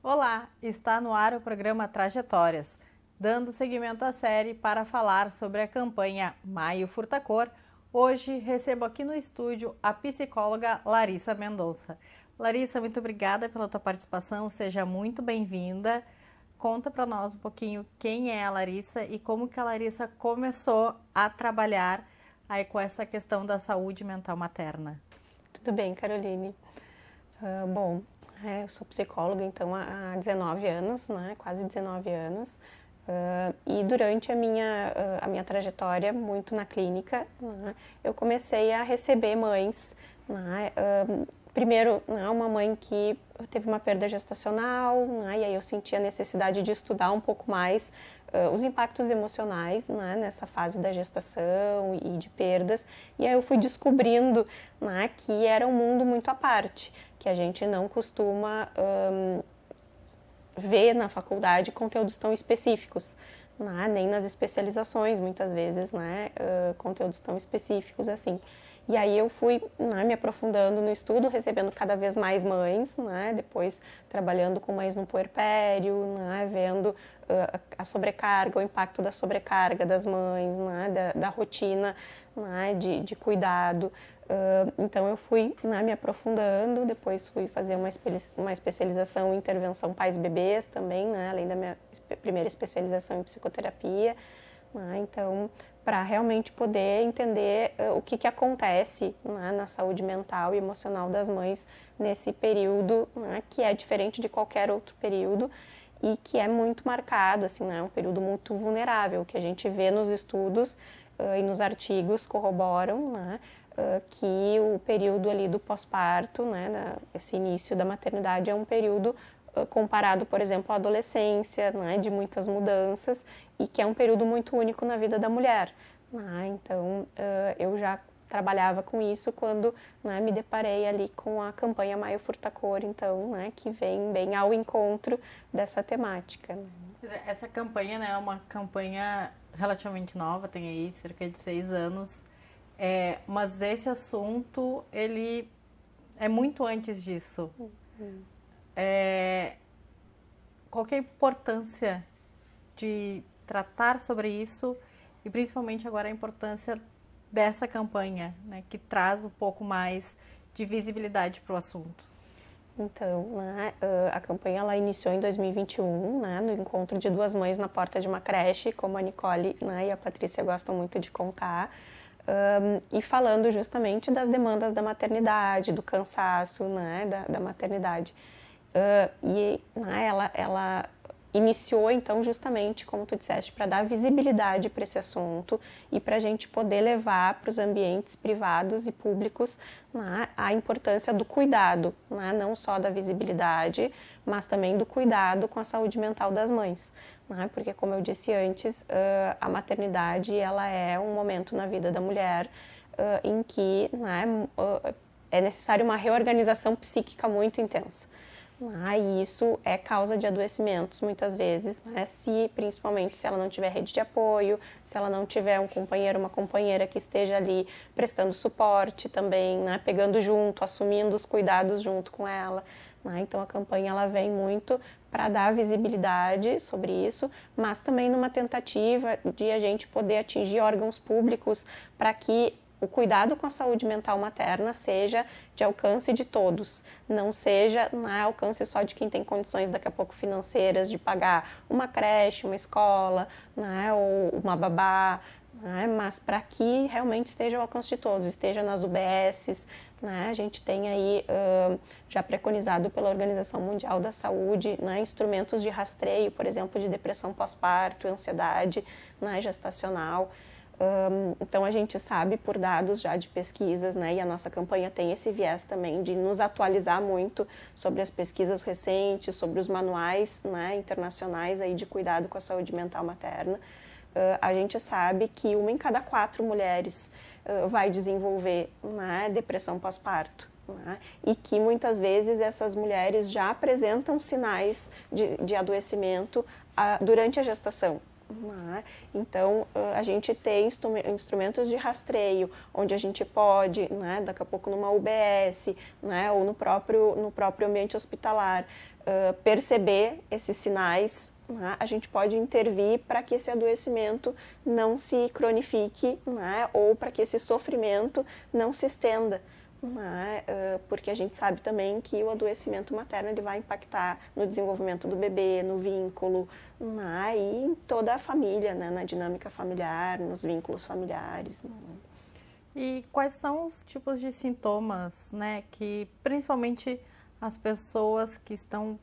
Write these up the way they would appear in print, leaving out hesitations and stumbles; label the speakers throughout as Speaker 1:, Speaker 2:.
Speaker 1: Olá, está no ar o programa Trajetórias, dando seguimento à série para falar sobre a campanha Maio Furta Cor. Hoje recebo aqui no estúdio a psicóloga Larissa Mendonça. Larissa, muito obrigada pela tua participação, seja muito bem-vinda. Conta para nós um pouquinho quem é a Larissa e como que a Larissa começou a trabalhar aí com essa questão da saúde mental materna.
Speaker 2: Tudo bem, Caroline. Eu sou psicóloga, então, há 19 anos, né? Quase 19 anos. E durante a minha trajetória, muito na clínica, né, eu comecei a receber mães, né, primeiro, né, uma mãe que teve uma perda gestacional, né, e aí eu senti a necessidade de estudar um pouco mais os impactos emocionais, né, nessa fase da gestação e de perdas, e aí eu fui descobrindo, né, que era um mundo muito à parte, que a gente não costuma ver na faculdade conteúdos tão específicos, né, nem nas especializações, muitas vezes, né, conteúdos tão específicos assim. E aí eu fui, né, me aprofundando no estudo, recebendo cada vez mais mães, né, depois trabalhando com mães no puerpério, né, vendo a sobrecarga, o impacto da sobrecarga das mães, né, da rotina, né, de cuidado. Então eu fui, né, me aprofundando, depois fui fazer uma especialização em intervenção pais e bebês também, né, além da minha primeira especialização em psicoterapia, né, então para realmente poder entender o que acontece, né, na saúde mental e emocional das mães nesse período, né, que é diferente de qualquer outro período e que é muito marcado, assim, né, um período muito vulnerável, que a gente vê nos estudos e nos artigos corroboram, né, que o período ali do pós-parto, né, esse início da maternidade é um período comparado, por exemplo, à adolescência, né, de muitas mudanças e que é um período muito único na vida da mulher. Né? Então, eu já trabalhava com isso quando, né, me deparei ali com a campanha Maio Furta Cor, então, né, que vem bem ao encontro dessa temática. Né?
Speaker 1: Essa campanha, né, é uma campanha relativamente nova, tem aí cerca de 6 anos, mas esse assunto, ele é muito antes disso. Qual que é a importância de tratar sobre isso e principalmente agora a importância dessa campanha, né, que traz um pouco mais de visibilidade para o assunto?
Speaker 2: Então, né, a campanha ela iniciou em 2021, né, no encontro de duas mães na porta de uma creche, como a Nicole, né, e a Patrícia gostam muito de contar, e falando justamente das demandas da maternidade, do cansaço, né, da maternidade. E né, ela iniciou então justamente, como tu disseste, para dar visibilidade para esse assunto e para a gente poder levar para os ambientes privados e públicos, né, a importância do cuidado, né, não só da visibilidade, mas também do cuidado com a saúde mental das mães, né, porque como eu disse antes, a maternidade ela é um momento na vida da mulher em que, né, é necessário uma reorganização psíquica muito intensa. E isso é causa de adoecimentos muitas vezes, né? Principalmente se ela não tiver rede de apoio, se ela não tiver um companheiro, uma companheira que esteja ali prestando suporte também, né? Pegando junto, assumindo os cuidados junto com ela. Né? Então a campanha ela vem muito para dar visibilidade sobre isso, mas também numa tentativa de a gente poder atingir órgãos públicos para que o cuidado com a saúde mental materna seja de alcance de todos, não seja alcance só de quem tem condições daqui a pouco financeiras de pagar uma creche, uma escola, né, ou uma babá, né, mas para que realmente esteja ao alcance de todos, esteja nas UBSs, né, a gente tem aí já preconizado pela Organização Mundial da Saúde, né, instrumentos de rastreio, por exemplo, de depressão pós-parto, ansiedade, né, gestacional. Então a gente sabe por dados já de pesquisas, né, e a nossa campanha tem esse viés também de nos atualizar muito sobre as pesquisas recentes, sobre os manuais, né, internacionais aí de cuidado com a saúde mental materna. A gente sabe que 1 em cada 4 mulheres vai desenvolver, né, depressão pós-parto. Né, e que muitas vezes essas mulheres já apresentam sinais de adoecimento durante a gestação. né? Então, a gente tem instrumentos de rastreio, onde a gente pode, né, daqui a pouco numa UBS, né, ou no próprio ambiente hospitalar, perceber esses sinais, né? A gente pode intervir para que esse adoecimento não se cronifique, né, ou para que esse sofrimento não se estenda. Né? Porque a gente sabe também que o adoecimento materno ele vai impactar no desenvolvimento do bebê, no vínculo, né? E em toda a família, né? Na dinâmica familiar, nos vínculos familiares. Né?
Speaker 1: E quais são os tipos de sintomas, né, que principalmente as pessoas que estão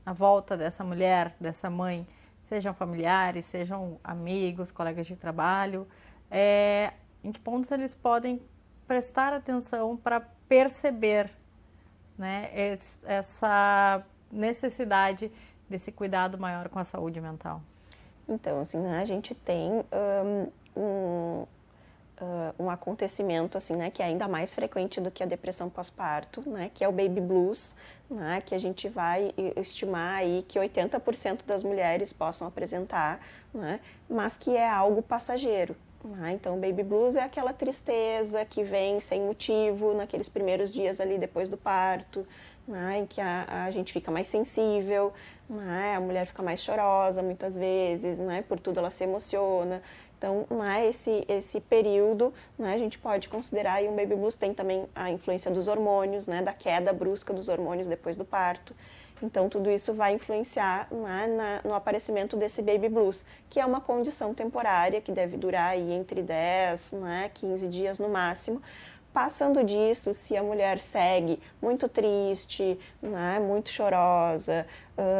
Speaker 1: à volta dessa mulher, dessa mãe, sejam familiares, sejam amigos, colegas de trabalho, em que pontos eles podem prestar atenção para perceber, né, essa necessidade desse cuidado maior com a saúde mental?
Speaker 2: Então, assim, né, a gente tem um acontecimento assim, né, que é ainda mais frequente do que a depressão pós-parto, né, que é o baby blues, né, que a gente vai estimar aí que 80% das mulheres possam apresentar, né, mas que é algo passageiro. Né? Então, o baby blues é aquela tristeza que vem sem motivo naqueles primeiros dias ali depois do parto, né, em que a gente fica mais sensível, né, a mulher fica mais chorosa muitas vezes, né, por tudo ela se emociona. Então, né, esse período, né, a gente pode considerar aí um baby blues. Tem também a influência dos hormônios, né, da queda brusca dos hormônios depois do parto. Então, tudo isso vai influenciar, né, no aparecimento desse baby blues, que é uma condição temporária que deve durar aí entre 10, né, 15 dias no máximo. Passando disso, se a mulher segue muito triste, né, muito chorosa,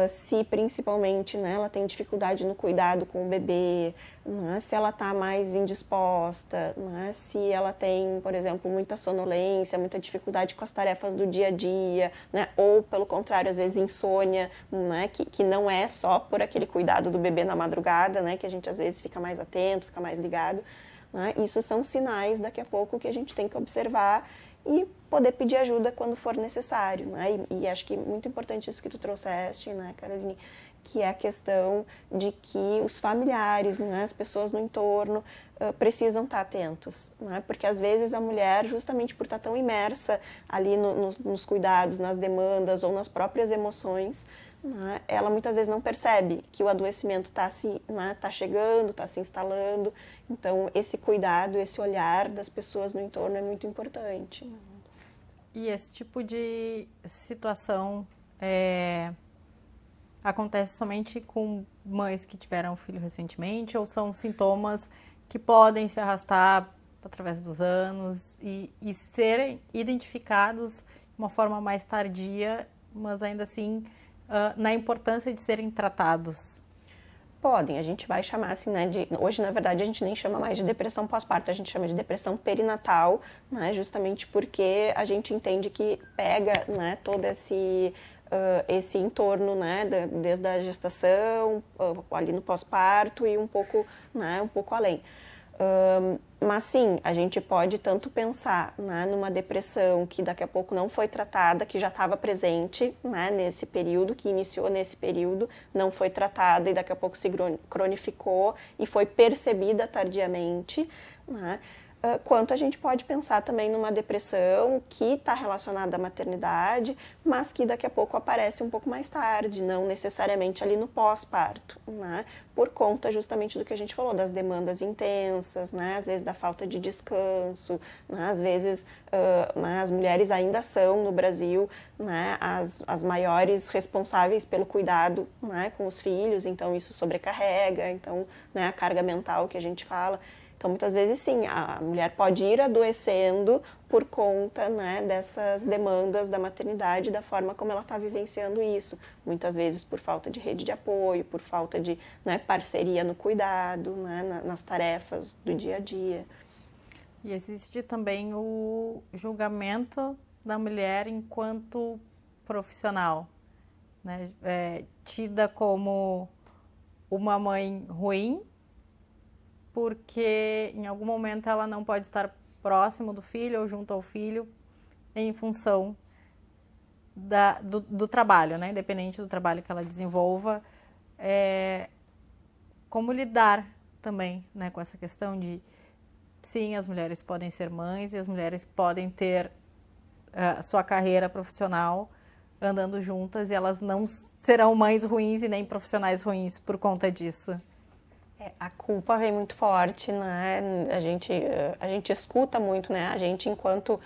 Speaker 2: se principalmente, né, ela tem dificuldade no cuidado com o bebê, né, se ela está mais indisposta, né, se ela tem, por exemplo, muita sonolência, muita dificuldade com as tarefas do dia a dia, né, ou pelo contrário, às vezes insônia, né, que não é só por aquele cuidado do bebê na madrugada, né, que a gente às vezes fica mais atento, fica mais ligado. Né? Isso são sinais, daqui a pouco, que a gente tem que observar e poder pedir ajuda quando for necessário. Né? E acho que muito importante isso que tu trouxeste, né, Caroline, que é a questão de que os familiares, né, as pessoas no entorno, precisam estar atentos. Né? Porque às vezes a mulher, justamente por estar tão imersa ali nos cuidados, nas demandas ou nas próprias emoções, né, ela muitas vezes não percebe que o adoecimento está tá chegando, está se instalando. Então, esse cuidado, esse olhar das pessoas no entorno é muito importante.
Speaker 1: E esse tipo de situação acontece somente com mães que tiveram filho recentemente, ou são sintomas que podem se arrastar através dos anos e serem identificados de uma forma mais tardia, mas ainda assim na importância de serem tratados?
Speaker 2: Podem, a gente vai chamar assim, né, hoje na verdade a gente nem chama mais de depressão pós-parto, a gente chama de depressão perinatal, né, justamente porque a gente entende que pega, né, todo esse entorno, né, desde a gestação, ali no pós-parto e um pouco, né, um pouco além. Mas sim, a gente pode tanto pensar, né, numa depressão que daqui a pouco não foi tratada, que já estava presente, né, nesse período, que iniciou nesse período, não foi tratada e daqui a pouco se cronificou e foi percebida tardiamente, né? Quanto a gente pode pensar também numa depressão que está relacionada à maternidade, mas que daqui a pouco aparece um pouco mais tarde, não necessariamente ali no pós-parto, né? Por conta justamente do que a gente falou, das demandas intensas, né? Às vezes da falta de descanso, né? Às vezes né? As mulheres ainda são no Brasil, né? As maiores responsáveis pelo cuidado, né? Com os filhos, então isso sobrecarrega, então, né? A carga mental que a gente fala. Então, muitas vezes, sim, a mulher pode ir adoecendo por conta, né, dessas demandas da maternidade, da forma como ela está vivenciando isso. Muitas vezes por falta de rede de apoio, por falta de, né, parceria no cuidado, né, nas tarefas do dia a dia.
Speaker 1: E existe também o julgamento da mulher enquanto profissional, né? Tida como uma mãe ruim, porque em algum momento ela não pode estar próximo do filho ou junto ao filho em função do trabalho, né? Independente do trabalho que ela desenvolva. como lidar também, né, com essa questão de, sim, as mulheres podem ser mães e as mulheres podem ter sua carreira profissional andando juntas e elas não serão mães ruins e nem profissionais ruins por conta disso.
Speaker 2: A culpa vem muito forte, né? A gente escuta muito, né? A gente, enquanto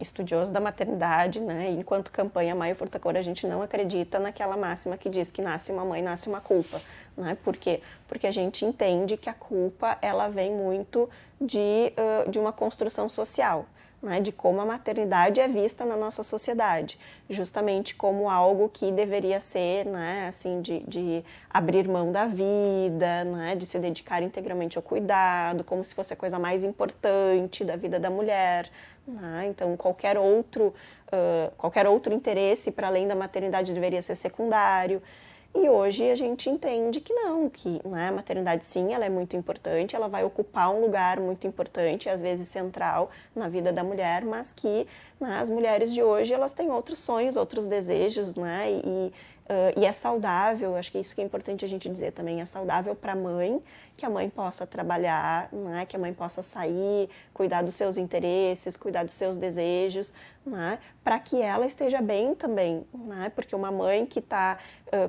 Speaker 2: estudioso da maternidade, né? Enquanto campanha Maio Furtacor, a gente não acredita naquela máxima que diz que nasce uma mãe, nasce uma culpa, né? Por quê? Porque a gente entende que a culpa, ela vem muito de uma construção social, né, de como a maternidade é vista na nossa sociedade, justamente como algo que deveria ser, né, assim, de abrir mão da vida, né, de se dedicar integralmente ao cuidado, como se fosse a coisa mais importante da vida da mulher, né? Então qualquer outro interesse para além da maternidade deveria ser secundário. E hoje a gente entende que não, que, né, a maternidade sim, ela é muito importante, ela vai ocupar um lugar muito importante, às vezes central, na vida da mulher, mas que, né, as mulheres de hoje, elas têm outros sonhos, outros desejos, né, e é saudável, acho que isso que é importante a gente dizer também, é saudável para a mãe, que a mãe possa trabalhar, né, que a mãe possa sair, cuidar dos seus interesses, cuidar dos seus desejos, né, para que ela esteja bem também, né, porque uma mãe que está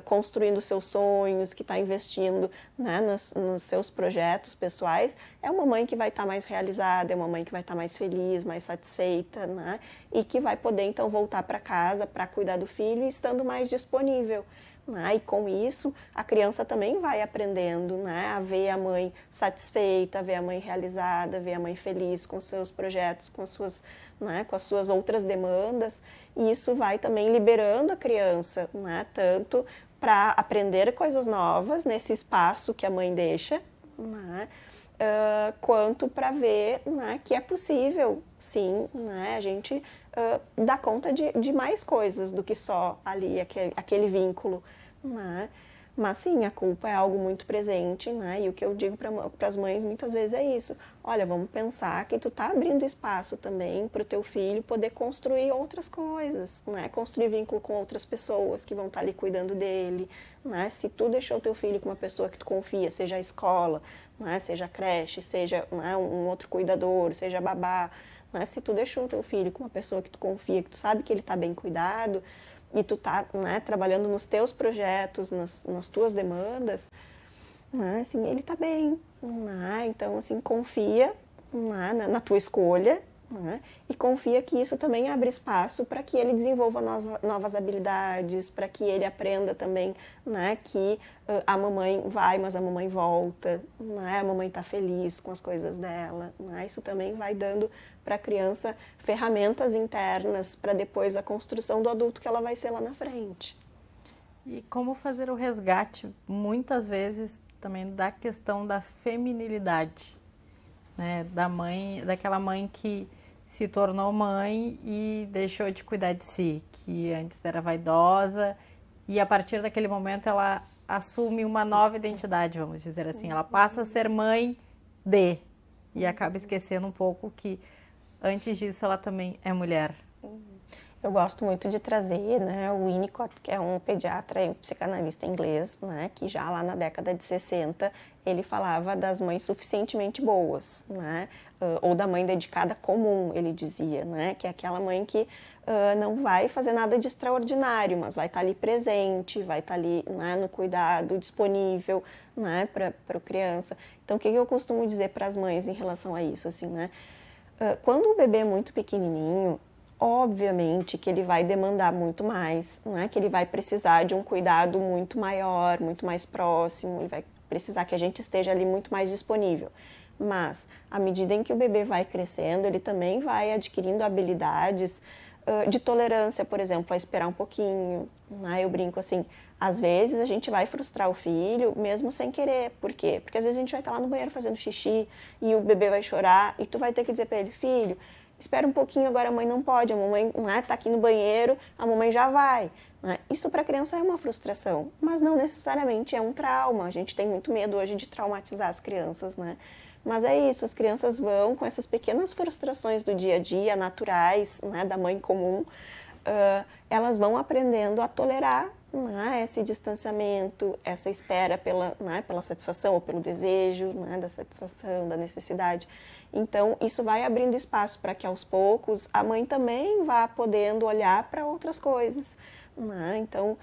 Speaker 2: construindo seus sonhos, que está investindo, né, nos seus projetos pessoais, é uma mãe que vai estar mais realizada, é uma mãe que vai estar mais feliz, mais satisfeita, né, e que vai poder então voltar para casa para cuidar do filho e estando mais disponível. Né? E com isso, a criança também vai aprendendo, né, a ver a mãe satisfeita, a ver a mãe realizada, a ver a mãe feliz com seus projetos, com as suas outras demandas. E isso vai também liberando a criança, né, tanto para aprender coisas novas nesse espaço que a mãe deixa, né, quanto para ver, né, que é possível, sim, né, a gente dar conta de mais coisas do que só ali aquele vínculo, né? Mas sim, a culpa é algo muito presente, né? E o que eu digo para as mães muitas vezes é isso. Olha, vamos pensar que tu tá abrindo espaço também para o teu filho poder construir outras coisas, né? Construir vínculo com outras pessoas que vão estar ali cuidando dele, né? Se tu deixou o teu filho com uma pessoa que tu confia, seja a escola, né? Seja a creche, seja, né, um outro cuidador, seja babá, né? Se tu deixou o teu filho com uma pessoa que tu confia, que tu sabe que ele está bem cuidado, e tu tá, né, trabalhando nos teus projetos, nas tuas demandas, né, assim, ele tá bem, né, então, assim, confia, né, na tua escolha, né, e confia que isso também abre espaço para que ele desenvolva novas habilidades, para que ele aprenda também, né, que a mamãe vai, mas a mamãe volta, né, a mamãe tá feliz com as coisas dela, né, isso também vai dando para a criança ferramentas internas para depois a construção do adulto que ela vai ser lá na frente.
Speaker 1: E como fazer o resgate, muitas vezes, também da questão da feminilidade, né? Da mãe, daquela mãe que se tornou mãe e deixou de cuidar de si, que antes era vaidosa e a partir daquele momento ela assume uma nova identidade, vamos dizer assim. Ela passa a ser mãe e acaba esquecendo um pouco que antes disso ela também é mulher.
Speaker 2: Eu gosto muito de trazer, né, o Winnicott, que é um pediatra e um psicanalista inglês, né, que já lá na década de 60 ele falava das mães suficientemente boas, né, ou da mãe dedicada comum, ele dizia, né, que é aquela mãe que não vai fazer nada de extraordinário, mas vai estar ali presente, vai estar ali, né, no cuidado, disponível, né, para a criança. Então, o que eu costumo dizer para as mães em relação a isso, assim, né, quando o bebê é muito pequenininho, obviamente que ele vai demandar muito mais, né? Que ele vai precisar de um cuidado muito maior, muito mais próximo, ele vai precisar que a gente esteja ali muito mais disponível. Mas, à medida em que o bebê vai crescendo, ele também vai adquirindo habilidades de tolerância, por exemplo, a esperar um pouquinho, né? Eu brinco assim, às vezes a gente vai frustrar o filho mesmo sem querer. Por quê? Porque às vezes a gente vai estar lá no banheiro fazendo xixi e o bebê vai chorar e tu vai ter que dizer para ele, filho, espera um pouquinho, agora a mãe não pode, a mamãe, né, tá aqui no banheiro, a mamãe já vai. Né? Isso para a criança é uma frustração, mas não necessariamente é um trauma. A gente tem muito medo hoje de traumatizar as crianças, né? Mas é isso, as crianças vão com essas pequenas frustrações do dia a dia, naturais, né, da mãe comum, elas vão aprendendo a tolerar né, esse distanciamento, essa espera pela satisfação ou pelo desejo, né, da satisfação, da necessidade. Então, isso vai abrindo espaço para que aos poucos a mãe também vá podendo olhar para outras coisas. Né? Então,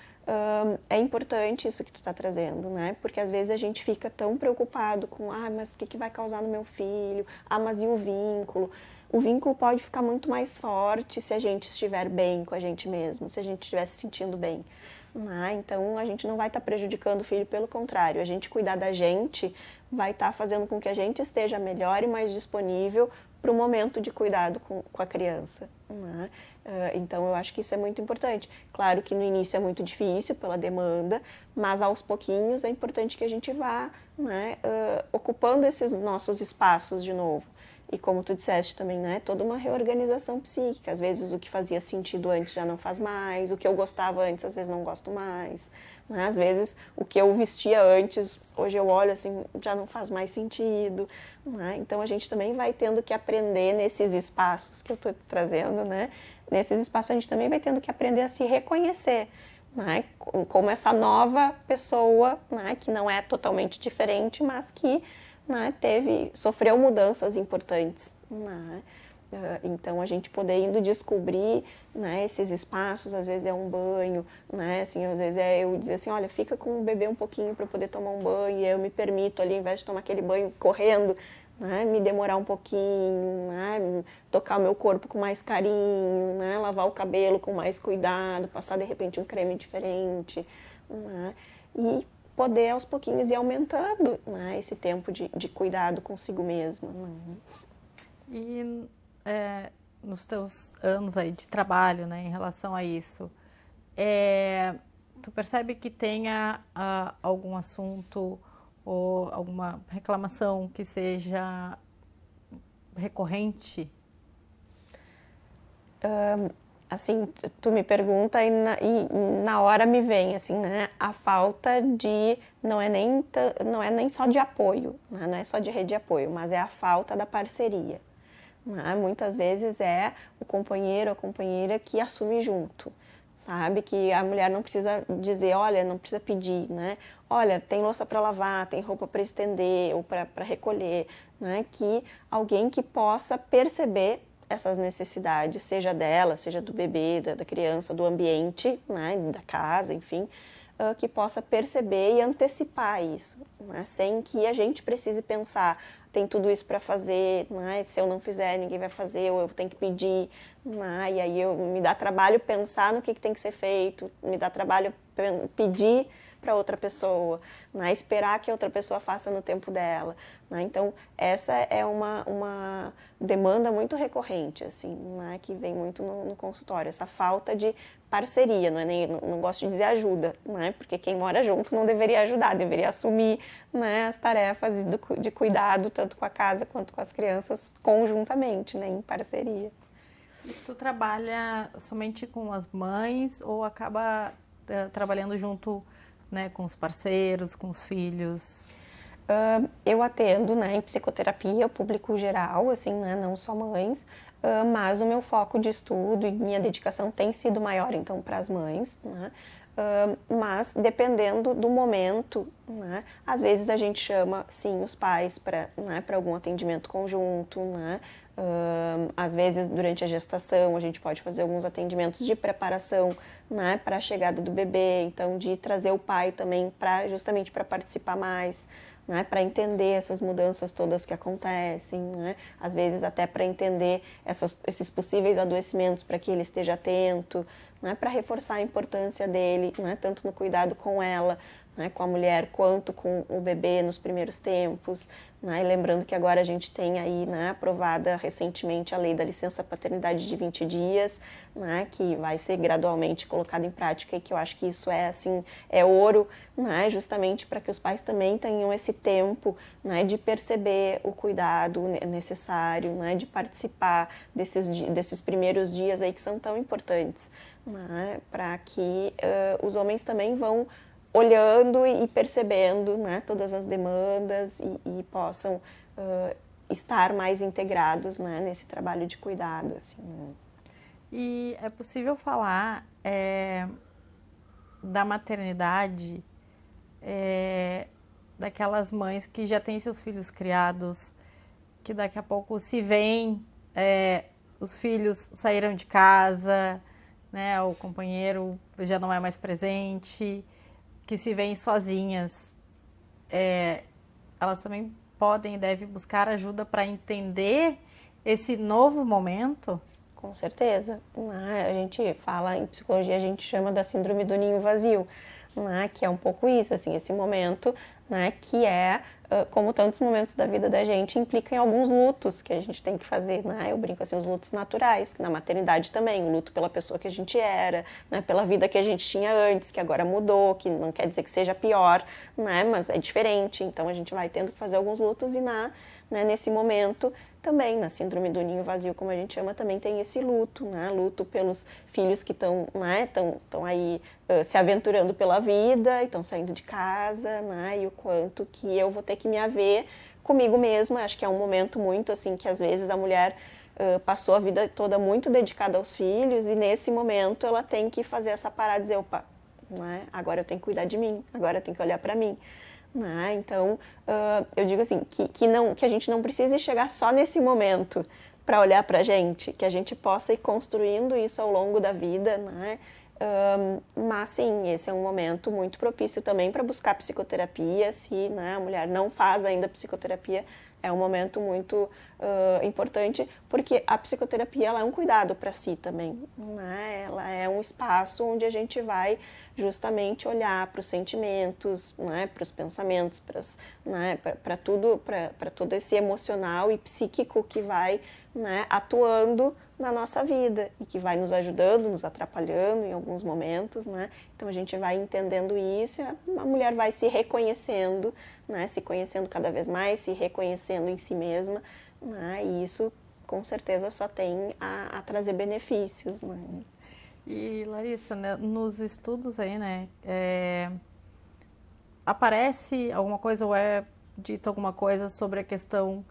Speaker 2: é importante isso que tu está trazendo, né? Porque às vezes a gente fica tão preocupado com, mas o que vai causar no meu filho? Mas e o vínculo? O vínculo pode ficar muito mais forte se a gente estiver bem com a gente mesmo, se a gente estiver se sentindo bem. Né? Então, a gente não vai estar prejudicando o filho, pelo contrário, a gente cuidar da gente vai estar fazendo com que a gente esteja melhor e mais disponível para o momento de cuidado com a criança. Né? Então, eu acho que isso é muito importante. Claro que no início é muito difícil pela demanda, mas aos pouquinhos é importante que a gente vá, né, ocupando esses nossos espaços de novo. E como tu disseste também, né, toda uma reorganização psíquica. Às vezes o que fazia sentido antes já não faz mais, o que eu gostava antes às vezes não gosto mais. Né? Às vezes o que eu vestia antes, hoje eu olho assim, já não faz mais sentido. Né? Então a gente também vai tendo que aprender nesses espaços que eu estou trazendo, né? Nesses espaços a gente também vai tendo que aprender a se reconhecer. Né? Como essa nova pessoa, né? Que não é totalmente diferente, mas que, né, sofreu mudanças importantes. Né? Então a gente poder indo descobrir, né, esses espaços, às vezes é um banho, né, assim, às vezes é eu dizer assim, olha, fica com o bebê um pouquinho para eu poder tomar um banho, e eu me permito ali, ao invés de tomar aquele banho correndo, né, me demorar um pouquinho, né, tocar o meu corpo com mais carinho, né, lavar o cabelo com mais cuidado, passar de repente um creme diferente, né, e poder aos pouquinhos ir aumentando, né, esse tempo de cuidado consigo mesma. Né?
Speaker 1: E nos teus anos aí de trabalho, né, em relação a isso, tu percebe que tenha algum assunto ou alguma reclamação que seja recorrente?
Speaker 2: Assim, tu me pergunta e na hora me vem, assim, né, a falta de, não é nem só de apoio, né, não é só de rede de apoio, mas é a falta da parceria. Né? Muitas vezes é o companheiro ou a companheira que assume junto, sabe? Que a mulher não precisa dizer, olha, não precisa pedir, né? Olha, tem louça para lavar, tem roupa para estender ou para recolher, né? Que alguém que possa perceber essas necessidades, seja dela, seja do bebê, da criança, do ambiente, né? Da casa, enfim, que possa perceber e antecipar isso, né? Sem que a gente precise pensar, tem tudo isso para fazer, né? Se eu não fizer, ninguém vai fazer, ou eu tenho que pedir, né? E aí me dá trabalho pensar no que tem que ser feito, me dá trabalho pedir para outra pessoa, né? Esperar que a outra pessoa faça no tempo dela. Né? Então, essa é uma demanda muito recorrente, assim, né? Que vem muito no consultório, essa falta de parceria, não gosto de dizer ajuda, né? Porque quem mora junto não deveria ajudar, deveria assumir, né, as tarefas de cuidado, tanto com a casa quanto com as crianças, conjuntamente, né, em parceria.
Speaker 1: E tu trabalha somente com as mães ou acaba trabalhando junto, né, com os parceiros, com os filhos?
Speaker 2: Eu atendo, né, em psicoterapia, o público geral, assim, né, não só mães, mas o meu foco de estudo e minha dedicação tem sido maior, então, para as mães, né? Mas dependendo do momento, né, às vezes a gente chama, sim, os pais para, né, para algum atendimento conjunto, né? Às vezes durante a gestação a gente pode fazer alguns atendimentos de preparação, né, para a chegada do bebê, então de trazer o pai também justamente para participar mais, né, para entender essas mudanças todas que acontecem, né, às vezes até para entender esses possíveis adoecimentos, para que ele esteja atento, né, para reforçar a importância dele, né, tanto no cuidado com ela, né, com a mulher, quanto com o bebê nos primeiros tempos, né, e lembrando que agora a gente tem aí, né, aprovada recentemente a lei da licença paternidade de 20 dias, né, que vai ser gradualmente colocada em prática, e que eu acho que isso é, assim, é ouro, né, justamente para que os pais também tenham esse tempo, né, de perceber o cuidado necessário, né, de participar desses primeiros dias aí que são tão importantes, né, para que os homens também vão olhando e percebendo, né, todas as demandas e possam estar mais integrados, né, nesse trabalho de cuidado. Assim.
Speaker 1: E é possível falar da maternidade, daquelas mães que já têm seus filhos criados, que daqui a pouco se veem, os filhos saíram de casa, né, o companheiro já não é mais presente, que se veem sozinhas. Elas também podem e devem buscar ajuda para entender esse novo momento?
Speaker 2: Com certeza. A gente fala, em psicologia, a gente chama da síndrome do ninho vazio, que é um pouco isso, assim, esse momento, que como tantos momentos da vida da gente, implica em alguns lutos que a gente tem que fazer, Eu brinco assim, os lutos naturais, que na maternidade também, o luto pela pessoa que a gente era, pela vida que a gente tinha antes, que agora mudou, que não quer dizer que seja pior, mas é diferente, então a gente vai tendo que fazer alguns lutos e nesse momento também, na síndrome do ninho vazio, como a gente chama, também tem esse luto, luto pelos filhos que estão aí se aventurando pela vida, e estão saindo de casa, e o quanto que eu vou ter que me haver comigo mesma. Acho que é um momento muito assim, que às vezes a mulher passou a vida toda muito dedicada aos filhos, e nesse momento ela tem que fazer essa parada e dizer, opa, agora eu tenho que cuidar de mim, agora eu tenho que olhar para mim. Então, eu digo assim, que a gente não precise chegar só nesse momento para olhar para a gente, que a gente possa ir construindo isso ao longo da vida, mas sim, esse é um momento muito propício também para buscar psicoterapia. Se a mulher não faz ainda psicoterapia, é um momento muito importante, porque a psicoterapia ela é um cuidado para si também, Ela é um espaço onde a gente vai justamente olhar para os sentimentos, para os pensamentos, para tudo, para todo esse emocional e psíquico que vai atuando na nossa vida e que vai nos ajudando, nos atrapalhando em alguns momentos, Então a gente vai entendendo isso e a mulher vai se reconhecendo, se conhecendo cada vez mais, se reconhecendo em si mesma, e isso com certeza só tem a trazer benefícios,
Speaker 1: E Larissa, nos estudos aí, aparece alguma coisa ou é dito alguma coisa sobre a questão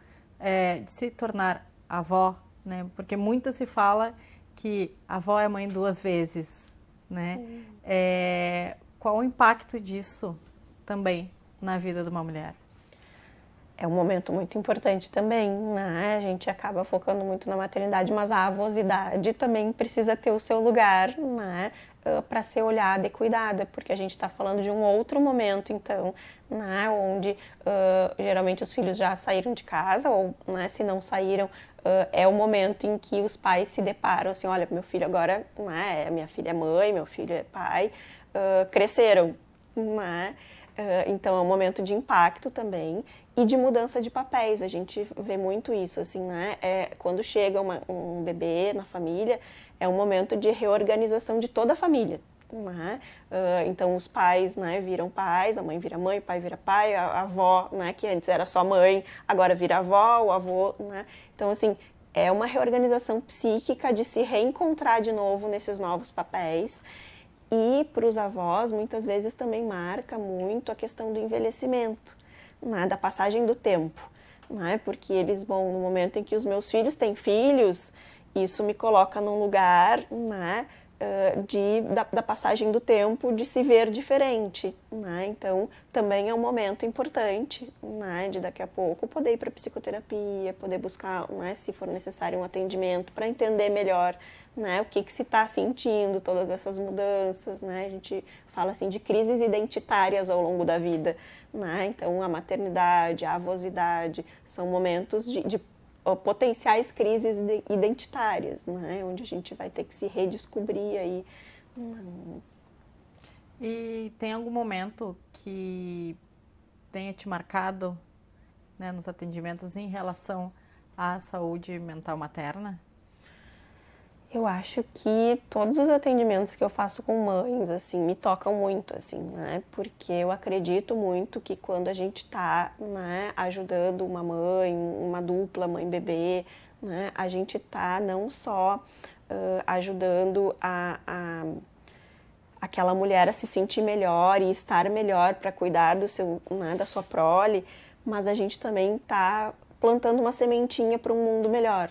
Speaker 1: de se tornar avó, Porque muito se fala que a avó é mãe duas vezes, Qual o impacto disso também na vida de uma mulher?
Speaker 2: É um momento muito importante também, A gente acaba focando muito na maternidade, mas a avosidade também precisa ter o seu lugar, para ser olhada e cuidada, porque a gente está falando de um outro momento, então, onde geralmente os filhos já saíram de casa, ou se não saíram, é o momento em que os pais se deparam assim, olha, meu filho agora, minha filha é mãe, meu filho é pai, cresceram, então é um momento de impacto também e de mudança de papéis. A gente vê muito isso, assim, quando chega um bebê na família, é um momento de reorganização de toda a família. Então os pais viram pais, a mãe vira mãe, o pai vira pai, a avó, que antes era só mãe, agora vira avó, o avô. Então, assim, é uma reorganização psíquica de se reencontrar de novo nesses novos papéis. E para os avós, muitas vezes também marca muito a questão do envelhecimento, da passagem do tempo. Porque eles, no momento em que os meus filhos têm filhos, isso me coloca num lugar da passagem do tempo, de se ver diferente. Então, também é um momento importante de daqui a pouco poder ir para a psicoterapia, poder buscar, se for necessário, um atendimento para entender melhor o que se está sentindo, todas essas mudanças, A gente fala assim de crises identitárias ao longo da vida, Então a maternidade, a avosidade são momentos de potenciais crises identitárias, Onde a gente vai ter que se redescobrir aí.
Speaker 1: E tem algum momento que tenha te marcado, nos atendimentos em relação à saúde mental materna?
Speaker 2: Eu acho que todos os atendimentos que eu faço com mães, assim, me tocam muito, assim, Porque eu acredito muito que quando a gente está, ajudando uma mãe, uma dupla mãe-bebê, a gente está não só ajudando aquela mulher a se sentir melhor e estar melhor para cuidar da sua prole, mas a gente também está plantando uma sementinha para um mundo melhor.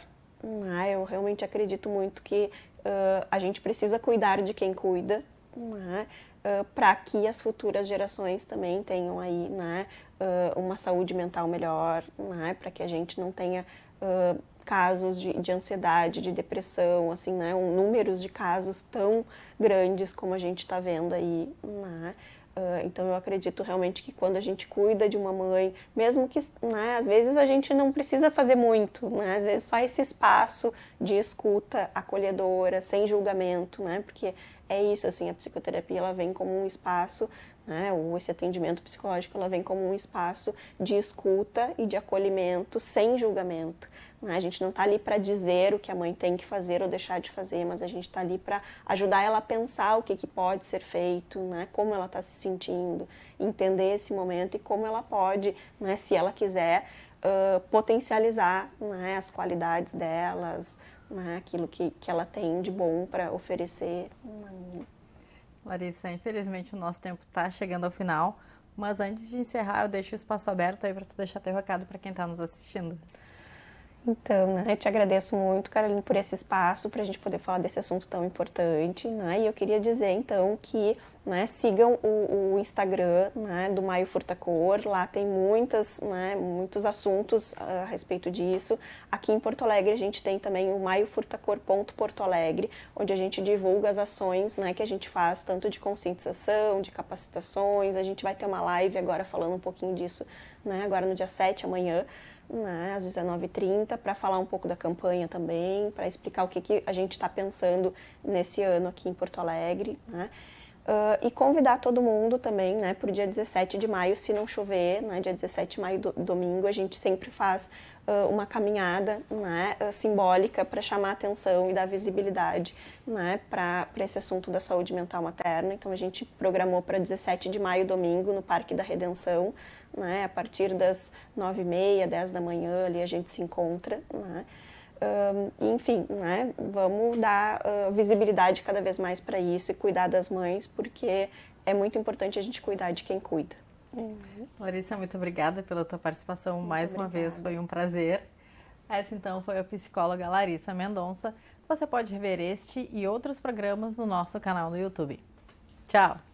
Speaker 2: Eu realmente acredito muito que a gente precisa cuidar de quem cuida, para que as futuras gerações também tenham aí, né, uma saúde mental melhor, né, para que a gente não tenha casos de ansiedade, de depressão, assim, né, números de casos tão grandes como a gente está vendo aí, né. Então eu acredito realmente que quando a gente cuida de uma mãe, mesmo que, né, às vezes a gente não precisa fazer muito, né, às vezes só esse espaço de escuta acolhedora, sem julgamento, né, porque é isso, assim, a psicoterapia ela vem como um espaço, né, ou esse atendimento psicológico ela vem como um espaço de escuta e de acolhimento sem julgamento. Né? A gente não está ali para dizer o que a mãe tem que fazer ou deixar de fazer, mas a gente está ali para ajudar ela a pensar o que pode ser feito, né, como ela está se sentindo, entender esse momento e como ela pode, né, se ela quiser, potencializar, né, as qualidades delas, né, aquilo que ela tem de bom para oferecer.
Speaker 1: Larissa, infelizmente o nosso tempo está chegando ao final, mas antes de encerrar eu deixo o espaço aberto aí para tu deixar teu recado para quem está nos assistindo.
Speaker 2: Então, né, eu te agradeço muito, Caroline, por esse espaço para a gente poder falar desse assunto tão importante, né, e eu queria dizer, então, que, né, sigam o Instagram, né, do Maio Furtacor, lá tem muitos assuntos a respeito disso. Aqui em Porto Alegre a gente tem também o maiofurtacor.portoalegre, onde a gente divulga as ações, né, que a gente faz, tanto de conscientização, de capacitações. A gente vai ter uma live agora falando um pouquinho disso, né, agora no dia 7, amanhã, né, às 19h30, para falar um pouco da campanha também, para explicar o que a gente está pensando nesse ano aqui em Porto Alegre, né, e convidar todo mundo também, né, para o dia 17 de maio, se não chover, né, dia 17 de maio, domingo, a gente sempre faz uma caminhada, né, simbólica para chamar a atenção e dar visibilidade, né, para esse assunto da saúde mental materna. Então a gente programou para 17 de maio, domingo, no Parque da Redenção, né, a partir das 9h30, 10 da manhã, ali a gente se encontra, né. Enfim, né, vamos dar visibilidade cada vez mais para isso e cuidar das mães, porque é muito importante a gente cuidar de quem cuida.
Speaker 1: Larissa, muito obrigada pela tua participação mais uma vez, foi um prazer. Essa então foi a psicóloga Larissa Mendonça. Você pode rever este e outros programas no nosso canal no YouTube. Tchau!